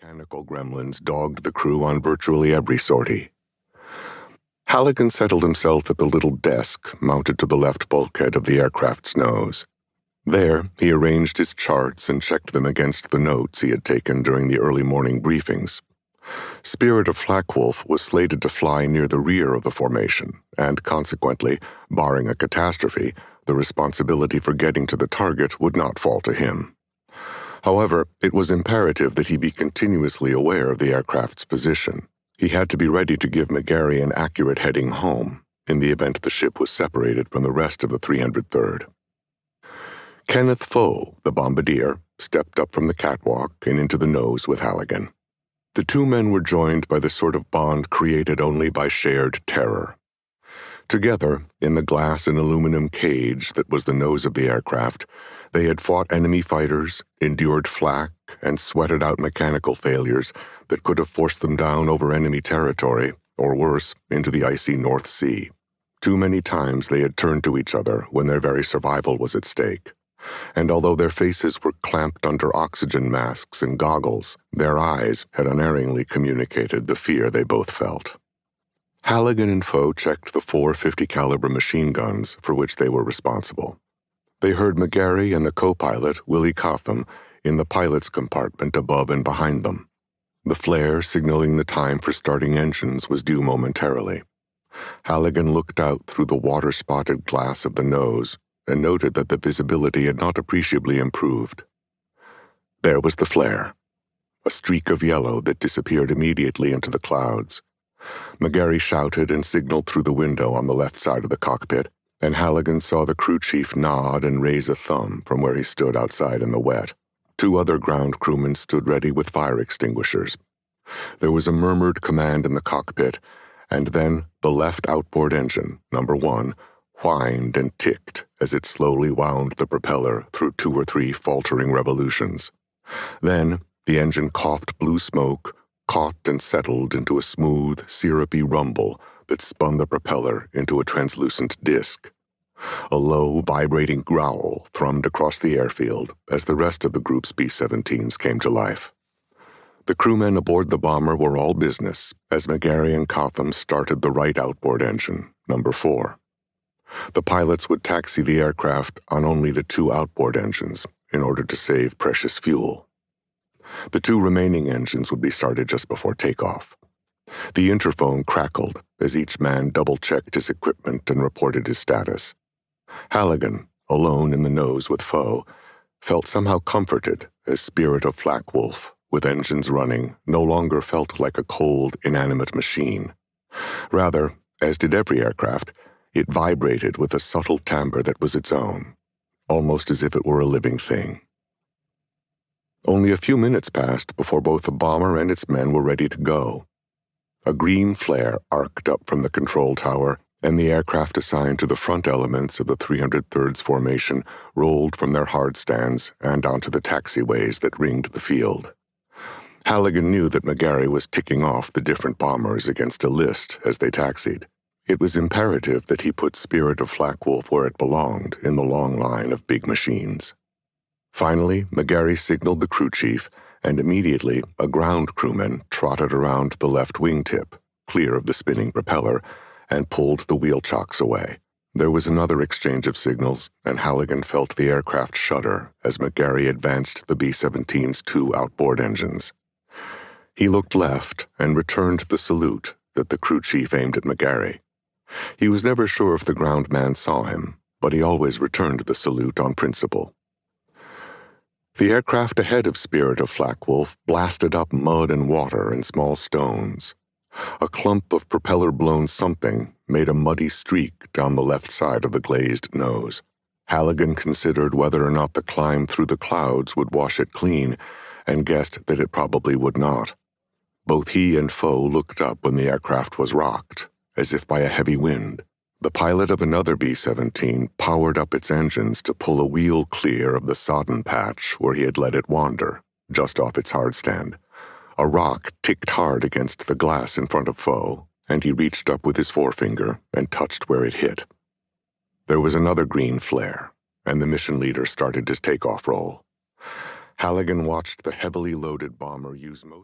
mechanical gremlins dogged the crew on virtually every sortie. Halligan settled himself at the little desk mounted to the left bulkhead of the aircraft's nose. There, he arranged his charts and checked them against the notes he had taken during the early morning briefings. Spirit of Flackwolf was slated to fly near the rear of the formation, and consequently, barring a catastrophe, the responsibility for getting to the target would not fall to him. However, it was imperative that he be continuously aware of the aircraft's position. He had to be ready to give McGarry an accurate heading home, in the event the ship was separated from the rest of the 303rd. Kenneth Foe, the bombardier, stepped up from the catwalk and into the nose with Halligan. The two men were joined by the sort of bond created only by shared terror. Together, in the glass and aluminum cage that was the nose of the aircraft, they had fought enemy fighters, endured flak, and sweated out mechanical failures that could have forced them down over enemy territory, or worse, into the icy North Sea. Too many times they had turned to each other when their very survival was at stake. And although their faces were clamped under oxygen masks and goggles, their eyes had unerringly communicated the fear they both felt. Halligan and Foe checked the 450 caliber machine guns for which they were responsible. They heard McGarry and the co-pilot, Willie Cotham, in the pilot's compartment above and behind them. The flare signaling the time for starting engines was due momentarily. Halligan looked out through the water-spotted glass of the nose and noted that the visibility had not appreciably improved. There was the flare, a streak of yellow that disappeared immediately into the clouds. McGarry shouted and signaled through the window on the left side of the cockpit, and Halligan saw the crew chief nod and raise a thumb from where he stood outside in the wet. Two other ground crewmen stood ready with fire extinguishers. There was a murmured command in the cockpit, and then the left outboard engine, number 1, whined and ticked as it slowly wound the propeller through 2 or 3 faltering revolutions. Then the engine coughed blue smoke, caught and settled into a smooth, syrupy rumble that spun the propeller into a translucent disk. A low, vibrating growl thrummed across the airfield as the rest of the group's B-17s came to life. The crewmen aboard the bomber were all business as McGarry and Cotham started the right outboard engine, number 4. The pilots would taxi the aircraft on only the 2 outboard engines in order to save precious fuel. The 2 remaining engines would be started just before takeoff. The interphone crackled as each man double-checked his equipment and reported his status. Halligan, alone in the nose with Foe, felt somehow comforted as Spirit of Flackwolf, with engines running, no longer felt like a cold, inanimate machine. Rather, as did every aircraft, it vibrated with a subtle timbre that was its own, almost as if it were a living thing. Only a few minutes passed before both the bomber and its men were ready to go. A green flare arced up from the control tower, and the aircraft assigned to the front elements of the 303rd's formation rolled from their hard stands and onto the taxiways that ringed the field. Halligan knew that McGarry was ticking off the different bombers against a list as they taxied. It was imperative that he put Spirit of Flackwolf where it belonged in the long line of big machines. Finally, McGarry signaled the crew chief, and immediately a ground crewman trotted around the left wingtip, clear of the spinning propeller, and pulled the wheel chocks away. There was another exchange of signals, and Halligan felt the aircraft shudder as McGarry advanced the B-17's 2 outboard engines. He looked left and returned the salute that the crew chief aimed at McGarry. He was never sure if the ground man saw him, but he always returned the salute on principle. The aircraft ahead of Spirit of Flackwolf blasted up mud and water and small stones. A clump of propeller-blown something made a muddy streak down the left side of the glazed nose. Halligan considered whether or not the climb through the clouds would wash it clean, and guessed that it probably would not. Both he and Foe looked up when the aircraft was rocked, as if by a heavy wind. The pilot of another B-17 powered up its engines to pull a wheel clear of the sodden patch where he had let it wander, just off its hardstand. A rock ticked hard against the glass in front of Foe, and he reached up with his forefinger and touched where it hit. There was another green flare, and the mission leader started his takeoff roll. Halligan watched the heavily loaded bomber use most